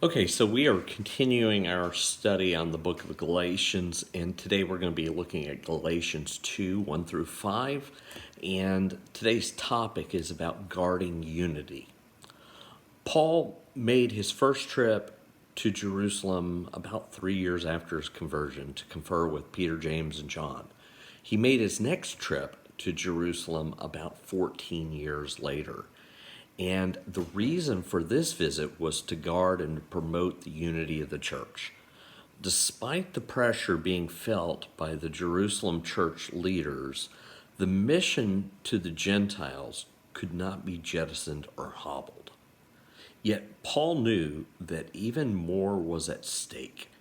Okay, so we are continuing our study on the book of Galatians, and today we're going to be looking at Galatians 2, 1 through 5, and today's topic is about guarding unity. Paul made his first trip to Jerusalem about 3 years after his conversion to confer with Peter, James, and John. He made his next trip to Jerusalem about 14 years later. And the reason for this visit was to guard and promote the unity of the church. Despite the pressure being felt by the Jerusalem church leaders, the mission to the Gentiles could not be jettisoned or hobbled. Yet Paul knew that even more was at stake.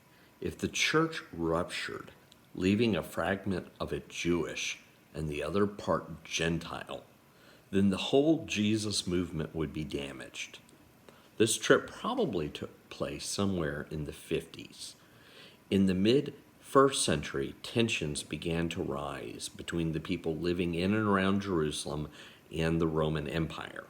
If the church ruptured, leaving a fragment of it Jewish and the other part Gentile, then the whole Jesus movement would be damaged. This trip probably took place somewhere in the 50s. In the mid-first century, tensions began to rise between the people living in and around Jerusalem and the Roman Empire.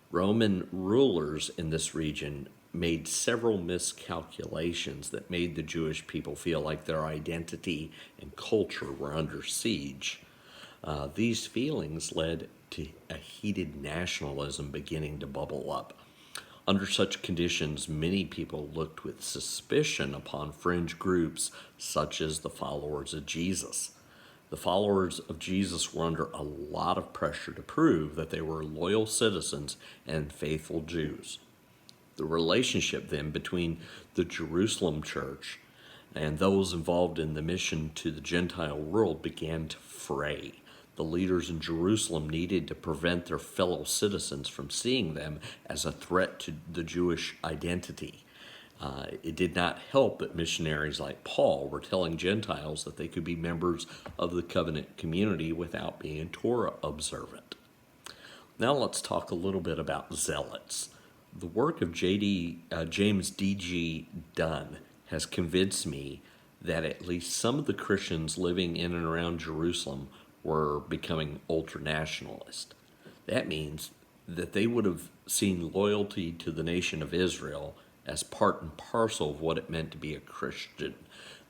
Roman rulers in this region made several miscalculations that made the Jewish people feel like their identity and culture were under siege. These feelings led to a heated nationalism beginning to bubble up. Under such conditions, many people looked with suspicion upon fringe groups such as the followers of Jesus. The followers of Jesus were under a lot of pressure to prove that they were loyal citizens and faithful Jews. The relationship then between the Jerusalem church and those involved in the mission to the Gentile world began to fray. The leaders in Jerusalem needed to prevent their fellow citizens from seeing them as a threat to the Jewish identity. It did not help that missionaries like Paul were telling Gentiles that they could be members of the covenant community without being Torah observant. Now let's talk a little bit about zealots. The work of James D.G. Dunn has convinced me that at least some of the Christians living in and around Jerusalem were becoming ultra-nationalist. That means that they would have seen loyalty to the nation of Israel as part and parcel of what it meant to be a Christian.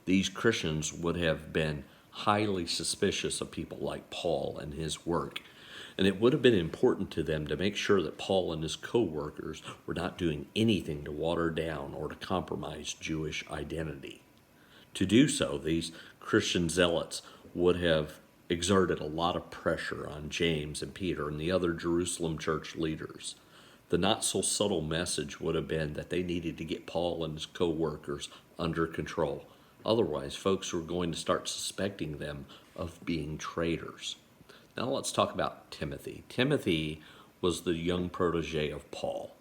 These Christians would have been highly suspicious of people like Paul and his work, and it would have been important to them to make sure that Paul and his co-workers were not doing anything to water down or to compromise Jewish identity. To do so, these Christian zealots would have exerted a lot of pressure on James and Peter and the other Jerusalem church leaders. The not-so-subtle message would have been that they needed to get Paul and his co-workers under control. Otherwise, folks were going to start suspecting them of being traitors. Now let's talk about Timothy. Timothy was the young protege of Paul.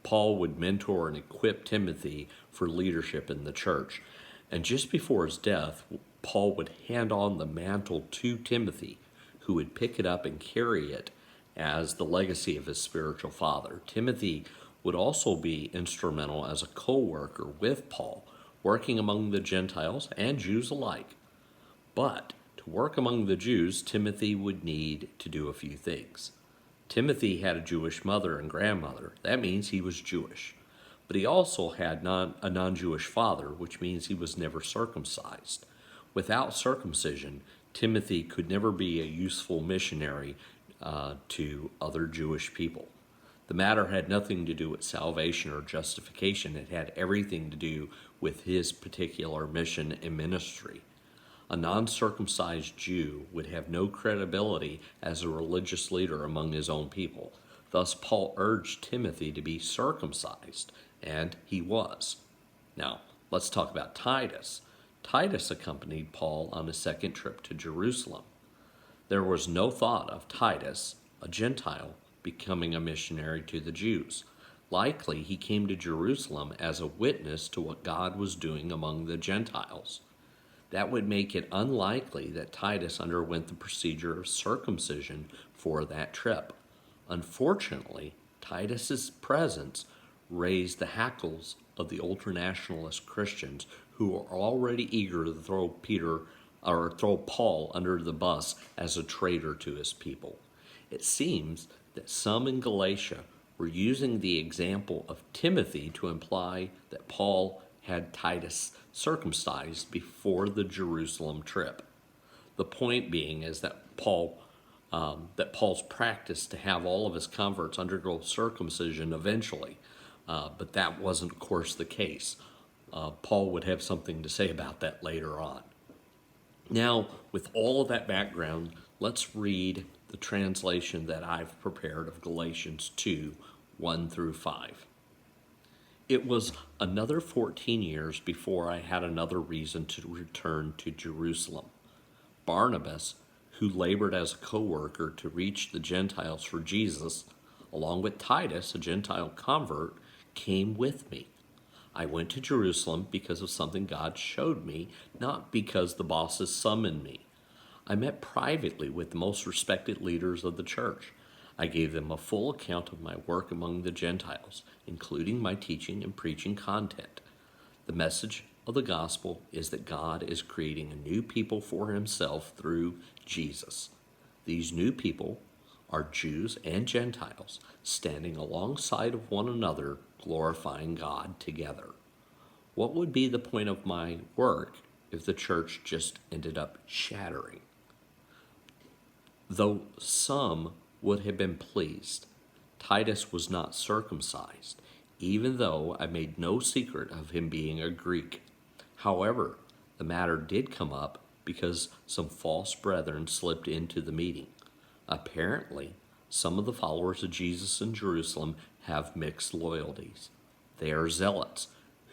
Paul would mentor and equip Timothy for leadership in the church. And just before his death, Paul would hand on the mantle to Timothy, who would pick it up and carry it as the legacy of his spiritual father. Timothy would also be instrumental as a co-worker with Paul, working among the Gentiles and Jews alike. But to work among the Jews, Timothy would need to do a few things. Timothy had a Jewish mother and grandmother. That means he was Jewish. But he also had a non-Jewish father, which means he was never circumcised. Without circumcision, Timothy could never be a useful missionary to other Jewish people. The matter had nothing to do with salvation or justification. It had everything to do with his particular mission and ministry. A non-circumcised Jew would have no credibility as a religious leader among his own people. Thus, Paul urged Timothy to be circumcised, and he was. Now, let's talk about Titus. Titus accompanied Paul on his second trip to Jerusalem. There was no thought of Titus, a Gentile, becoming a missionary to the Jews. Likely, he came to Jerusalem as a witness to what God was doing among the Gentiles. That would make it unlikely that Titus underwent the procedure of circumcision for that trip. Unfortunately, Titus's presence raised the hackles of the ultranationalist Christians who were already eager to throw Paul under the bus as a traitor to his people. It seems that some in Galatia We're using the example of Timothy to imply that Paul had Titus circumcised before the Jerusalem trip. The point being is that Paul's practice to have all of his converts undergo circumcision eventually, but that wasn't, of course, the case. Paul would have something to say about that later on. Now, with all of that background, let's read the translation that I've prepared of Galatians 2, 1 through 5. It was another 14 years before I had another reason to return to Jerusalem. Barnabas, who labored as a co-worker to reach the Gentiles for Jesus, along with Titus, a Gentile convert, came with me. I went to Jerusalem because of something God showed me, not because the bosses summoned me. I met privately with the most respected leaders of the church. I gave them a full account of my work among the Gentiles, including my teaching and preaching content. The message of the gospel is that God is creating a new people for himself through Jesus. These new people are Jews and Gentiles standing alongside of one another, glorifying God together. What would be the point of my work if the church just ended up shattering? Though some would have been pleased, Titus was not circumcised, even though I made no secret of him being a Greek. However, the matter did come up because some false brethren slipped into the meeting. Apparently, some of the followers of Jesus in Jerusalem have mixed loyalties. They are zealots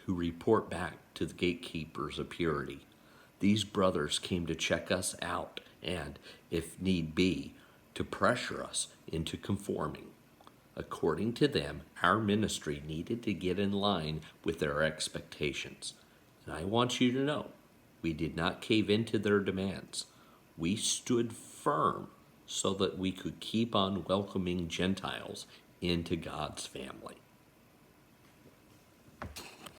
who report back to the gatekeepers of purity. These brothers came to check us out and, if need be, to pressure us into conforming. According to them, our ministry needed to get in line with their expectations. And I want you to know, we did not cave into their demands. We stood firm so that we could keep on welcoming Gentiles into God's family.